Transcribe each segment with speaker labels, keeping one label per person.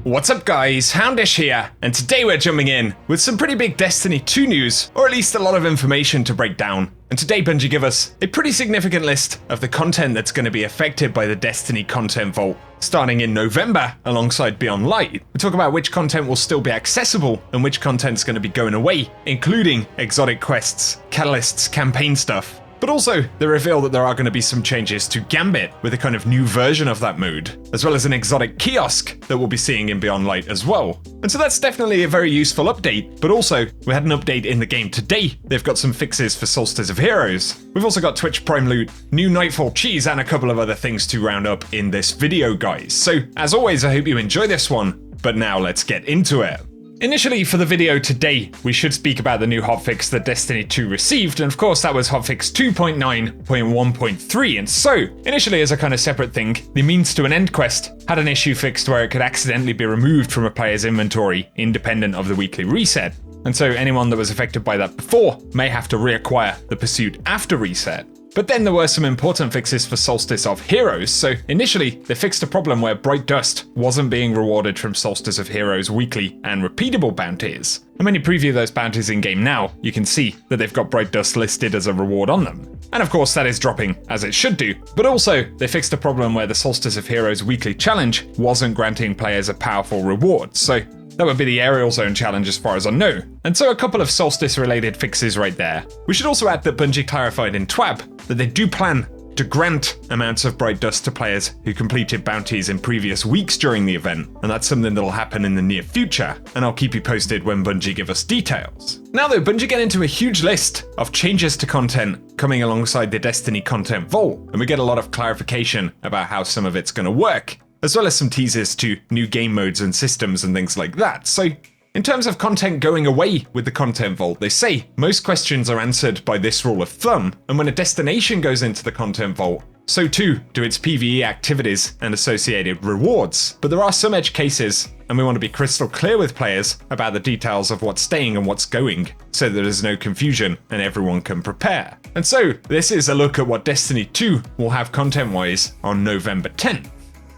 Speaker 1: What's up guys, Houndish here, and today we're jumping in with some pretty big Destiny 2 news, or at least a lot of information to break down. And today Bungie give us a pretty significant list of the content that's going to be affected by the Destiny content vault, starting in November alongside Beyond Light. We talk about which content will still be accessible and which content's going to be going away, including exotic quests, catalysts, campaign stuff. But also, they reveal that there are going to be some changes to Gambit with a kind of new version of that mode, as well as an exotic kiosk that we'll be seeing in Beyond Light as well. And so that's definitely a very useful update, but also, we had an update in the game today. They've got some fixes for Solstice of Heroes. We've also got Twitch Prime loot, new Nightfall cheese, and a couple of other things to round up in this video, guys. So, as always, I hope you enjoy this one, but now let's get into it. Initially, for the video today, we should speak about the new hotfix that Destiny 2 received, and of course that was hotfix 2.9.1.3, and so, initially as a kind of separate thing, the means to an end quest had an issue fixed where it could accidentally be removed from a player's inventory independent of the weekly reset, and so anyone that was affected by that before may have to reacquire the pursuit after reset. But then there were some important fixes for Solstice of Heroes, so initially they fixed a problem where Bright Dust wasn't being rewarded from Solstice of Heroes weekly and repeatable bounties. And when you preview those bounties in game now, you can see that they've got Bright Dust listed as a reward on them. And of course that is dropping, as it should do, but also they fixed a problem where the Solstice of Heroes weekly challenge wasn't granting players a powerful reward, so that would be the Aerial Zone challenge as far as I know. And so a couple of Solstice related fixes right there. We should also add that Bungie clarified in TWAB that they do plan to grant amounts of Bright Dust to players who completed bounties in previous weeks during the event, and that's something that'll happen in the near future, and I'll keep you posted when Bungie give us details. Now though, Bungie get into a huge list of changes to content coming alongside the Destiny content vault, and we get a lot of clarification about how some of it's going to work, as well as some teasers to new game modes and systems and things like that. So, in terms of content going away with the content vault, they say most questions are answered by this rule of thumb, and when a destination goes into the content vault, so too do its PvE activities and associated rewards. But there are some edge cases, and we want to be crystal clear with players about the details of what's staying and what's going, so that there's no confusion and everyone can prepare. And so, this is a look at what Destiny 2 will have content-wise on November 10th.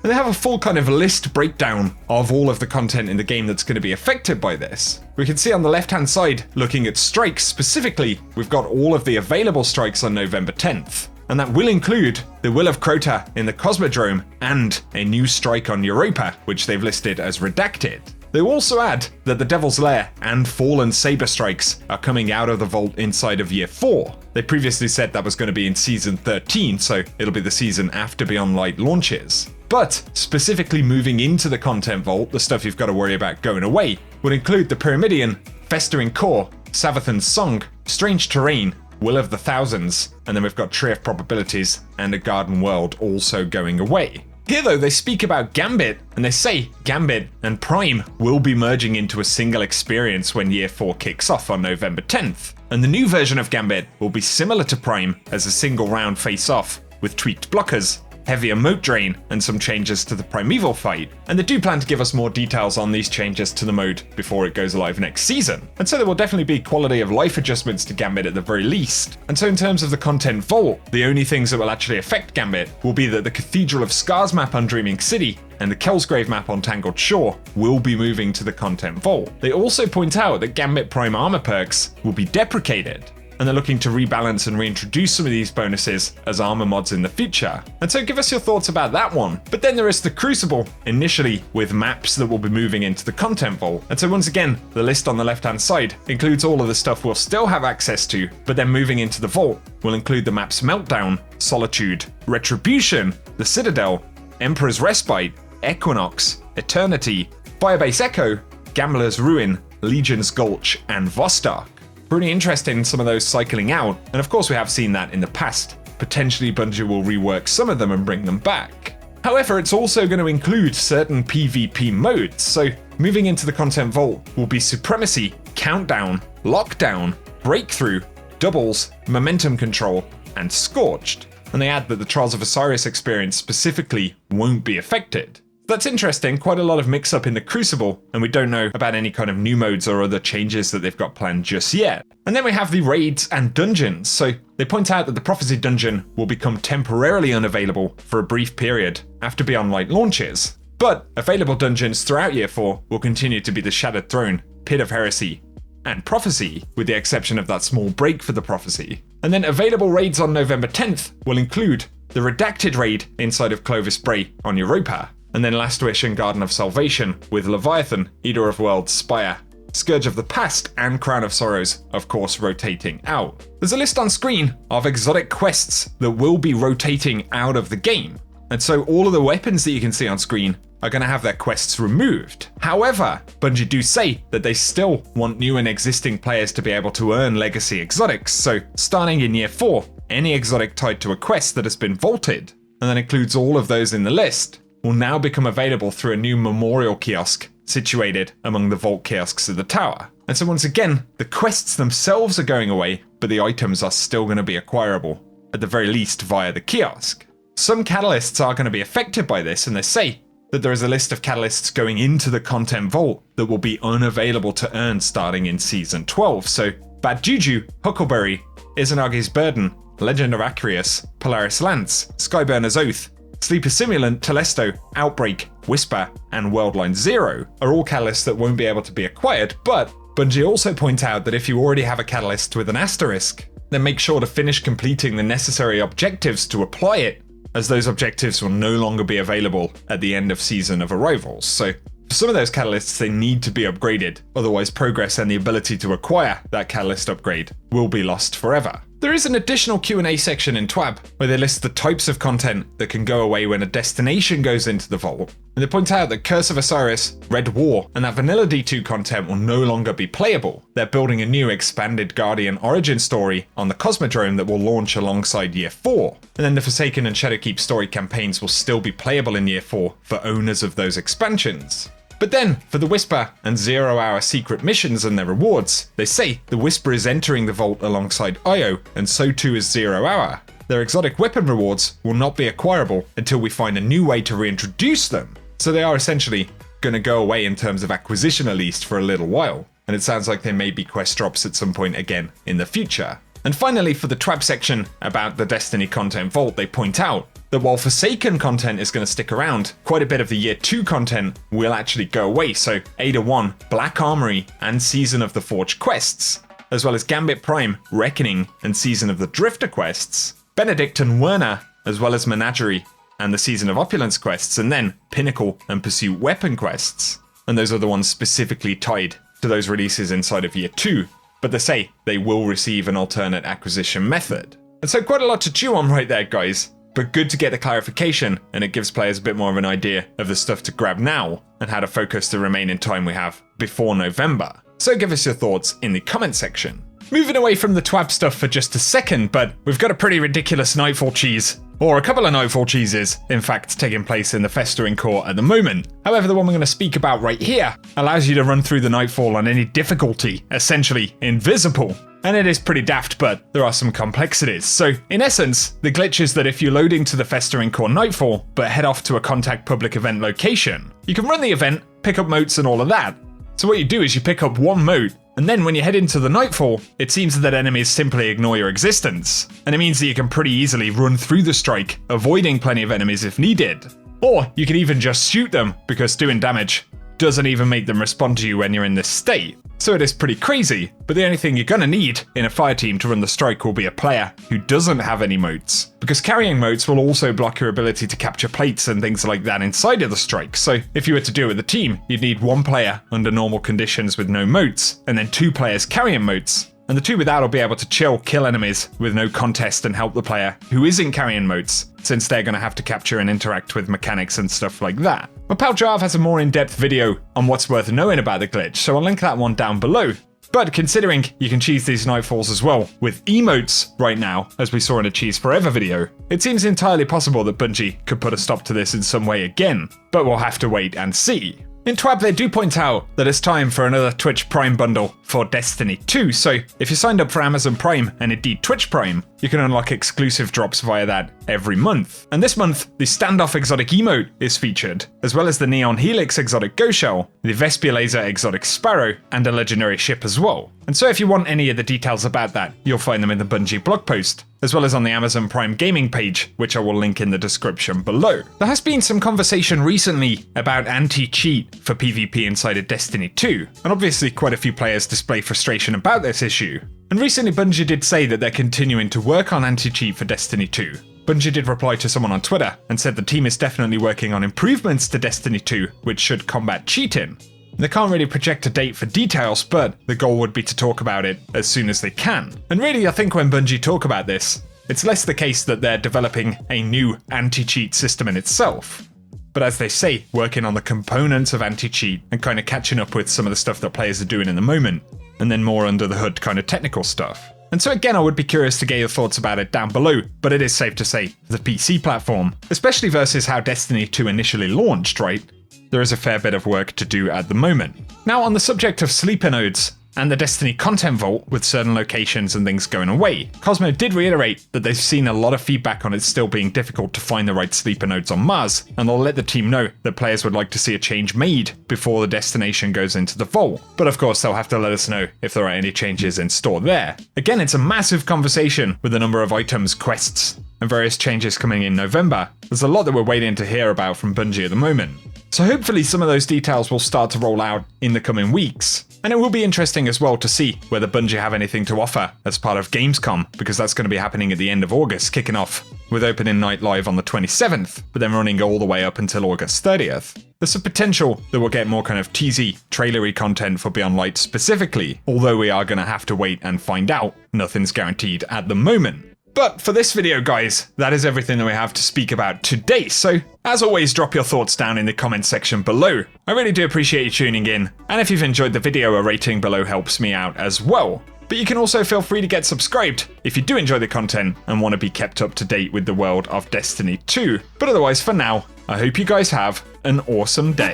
Speaker 1: And they have a full kind of list breakdown of all of the content in the game that's going to be affected by this. We can see on the left hand side, looking at strikes specifically, we've got all of the available strikes on November 10th. And that will include the Will of Crota in the Cosmodrome and a new strike on Europa, which they've listed as redacted. They also add that the Devil's Lair and Fallen Saber strikes are coming out of the vault inside of Year 4. They previously said that was going to be in Season 13, so it'll be the season after Beyond Light launches. But specifically moving into the content vault, the stuff you've got to worry about going away, would include the Pyramidion, Festering Core, Savathun's Song, Strange Terrain, Will of the Thousands, and then we've got Tree of Probabilities and a Garden World also going away. Here though, they speak about Gambit, and they say Gambit and Prime will be merging into a single experience when Year 4 kicks off on November 10th. And the new version of Gambit will be similar to Prime as a single round face-off, with tweaked blockers, heavier moat drain, and some changes to the Primeval fight. And they do plan to give us more details on these changes to the mode before it goes live next season. And so there will definitely be quality of life adjustments to Gambit at the very least. And so in terms of the content vault, the only things that will actually affect Gambit will be that the Cathedral of Scars map on Dreaming City and the Kelsgrave map on Tangled Shore will be moving to the content vault. They also point out that Gambit Prime armor perks will be deprecated, and they're looking to rebalance and reintroduce some of these bonuses as armor mods in the future. And so give us your thoughts about that one. But then there is the Crucible, initially with maps that will be moving into the content vault. And so once again, the list on the left hand side includes all of the stuff we'll still have access to, but then moving into the vault will include the maps Meltdown, Solitude, Retribution, the Citadel, Emperor's Respite, Equinox, Eternity, Firebase Echo, Gambler's Ruin, Legion's Gulch, and Vostok. Pretty interesting, some of those cycling out, and of course we have seen that in the past. Potentially Bungie will rework some of them and bring them back. However, it's also going to include certain PvP modes, so moving into the content vault will be Supremacy, Countdown, Lockdown, Breakthrough, Doubles, Momentum Control, and Scorched. And they add that the Trials of Osiris experience specifically won't be affected. That's interesting, quite a lot of mix-up in the Crucible, and we don't know about any kind of new modes or other changes that they've got planned just yet. And then we have the raids and dungeons, so they point out that the Prophecy Dungeon will become temporarily unavailable for a brief period after Beyond Light launches. But available dungeons throughout Year 4 will continue to be the Shattered Throne, Pit of Heresy, and Prophecy, with the exception of that small break for the Prophecy. And then available raids on November 10th will include the Redacted raid inside of Clovis Bray on Europa, and then Last Wish and Garden of Salvation with Leviathan, Eater of Worlds, Spire, Scourge of the Past, and Crown of Sorrows, of course, rotating out. There's a list on screen of exotic quests that will be rotating out of the game, and so all of the weapons that you can see on screen are going to have their quests removed. However, Bungie do say that they still want new and existing players to be able to earn legacy exotics, so starting in Year 4, any exotic tied to a quest that has been vaulted, and that includes all of those in the list, will now become available through a new memorial kiosk situated among the vault kiosks of the tower. And so once again, the quests themselves are going away, but the items are still going to be acquirable, at the very least via the kiosk. Some catalysts are going to be affected by this, and they say that there is a list of catalysts going into the content vault that will be unavailable to earn starting in Season 12. So Bad Juju, Huckleberry, Izanagi's Burden, Legend of Acreus, Polaris Lance, Skyburner's Oath, Sleeper Simulant, Telesto, Outbreak, Whisper, and Worldline Zero are all catalysts that won't be able to be acquired, but Bungie also point out that if you already have a catalyst with an asterisk, then make sure to finish completing the necessary objectives to apply it, as those objectives will no longer be available at the end of Season of Arrivals. So for some of those catalysts, they need to be upgraded, otherwise progress and the ability to acquire that catalyst upgrade will be lost forever. There is an additional Q&A section in TWAB where they list the types of content that can go away when a destination goes into the vault, and they point out that Curse of Osiris, Red War, and that Vanilla D2 content will no longer be playable. They're building a new expanded Guardian origin story on the Cosmodrome that will launch alongside Year 4, and then the Forsaken and Shadowkeep story campaigns will still be playable in Year 4 for owners of those expansions. But then, for the Whisper and 0 Hour secret missions and their rewards, they say the Whisper is entering the vault alongside Io, and so too is 0 Hour. Their exotic weapon rewards will not be acquirable until we find a new way to reintroduce them, so they are essentially going to go away in terms of acquisition at least for a little while, and it sounds like there may be quest drops at some point again in the future. And finally, for the TWAB section about the Destiny content vault, they point out that while Forsaken content is going to stick around, quite a bit of the Year 2 content will actually go away, so Ada 1, Black Armory, and Season of the Forge quests, as well as Gambit Prime, Reckoning, and Season of the Drifter quests, Benedict and Werner, as well as Menagerie, and the Season of Opulence quests, and then Pinnacle and Pursuit Weapon quests. And those are the ones specifically tied to those releases inside of Year 2, but they say they will receive an alternate acquisition method. And so quite a lot to chew on right there, guys. But good to get the clarification, and it gives players a bit more of an idea of the stuff to grab now and how to focus the remaining time we have before November. So give us your thoughts in the comment section. Moving away from the TWAB stuff for just a second, but we've got a pretty ridiculous Nightfall cheese, or a couple of Nightfall cheeses, in fact, taking place in the Festering Court at the moment. However, the one we're going to speak about right here allows you to run through the Nightfall on any difficulty, essentially invisible. And it is pretty daft, but there are some complexities. So, in essence, the glitch is that if you load into the Festering Core Nightfall, but head off to a contact public event location, you can run the event, pick up motes and all of that. So what you do is you pick up one mote, and then when you head into the Nightfall, it seems that enemies simply ignore your existence. And it means that you can pretty easily run through the strike, avoiding plenty of enemies if needed. Or you can even just shoot them, because doing damage doesn't even make them respond to you when you're in this state. So it is pretty crazy, but the only thing you're gonna need in a fire team to run the strike will be a player who doesn't have any motes, because carrying motes will also block your ability to capture plates and things like that inside of the strike. So if you were to do it with a team, you'd need one player under normal conditions with no motes, and then 2 players carrying motes. And the 2 without will be able to chill, kill enemies with no contest and help the player who isn't carrying motes, since they're going to have to capture and interact with mechanics and stuff like that. My pal Jarv has a more in-depth video on what's worth knowing about the glitch, so I'll link that one down below. But considering you can cheese these Nightfalls as well with emotes right now, as we saw in a Cheese Forever video, it seems entirely possible that Bungie could put a stop to this in some way again, but we'll have to wait and see. In TWAB, they do point out that it's time for another Twitch Prime bundle for Destiny 2, so if you signed up for Amazon Prime and indeed Twitch Prime, you can unlock exclusive drops via that every month. And this month, the Standoff exotic emote is featured, as well as the Neon Helix exotic Go Shell, the Vespilaser exotic Sparrow, and a legendary ship as well. And so if you want any of the details about that, you'll find them in the Bungie blog post as well as on the Amazon Prime gaming page, which I will link in the description below. There has been some conversation recently about anti-cheat for PvP inside of Destiny 2, and obviously quite a few players display frustration about this issue. And recently Bungie did say that they're continuing to work on anti-cheat for Destiny 2. Bungie did reply to someone on Twitter and said the team is definitely working on improvements to Destiny 2, which should combat cheating. They can't really project a date for details, but the goal would be to talk about it as soon as they can. And really, I think when Bungie talk about this, it's less the case that they're developing a new anti-cheat system in itself, but as they say, working on the components of anti-cheat and kind of catching up with some of the stuff that players are doing in the moment, and then more under the hood kind of technical stuff. And so again, I would be curious to get your thoughts about it down below, but it is safe to say, the PC platform, especially versus how Destiny 2 initially launched, right? There is a fair bit of work to do at the moment. Now, on the subject of sleeper nodes and the Destiny content vault with certain locations and things going away, Cosmo did reiterate that they've seen a lot of feedback on it still being difficult to find the right sleeper nodes on Mars, and they'll let the team know that players would like to see a change made before the destination goes into the vault. But of course, they'll have to let us know if there are any changes in store there. Again, it's a massive conversation with the number of items, quests, and various changes coming in November. There's a lot that we're waiting to hear about from Bungie at the moment. So hopefully some of those details will start to roll out in the coming weeks. And it will be interesting as well to see whether Bungie have anything to offer as part of Gamescom, because that's going to be happening at the end of August, kicking off with opening night live on the 27th, but then running all the way up until August 30th. There's a potential that we'll get more kind of teasy, trailery content for Beyond Light specifically, although we are going to have to wait and find out. Nothing's guaranteed at the moment. But for this video, guys, that is everything that we have to speak about today. So, as always, drop your thoughts down in the comments section below. I really do appreciate you tuning in, and if you've enjoyed the video, a rating below helps me out as well. But you can also feel free to get subscribed if you do enjoy the content and want to be kept up to date with the world of Destiny 2. But otherwise, for now, I hope you guys have an awesome day.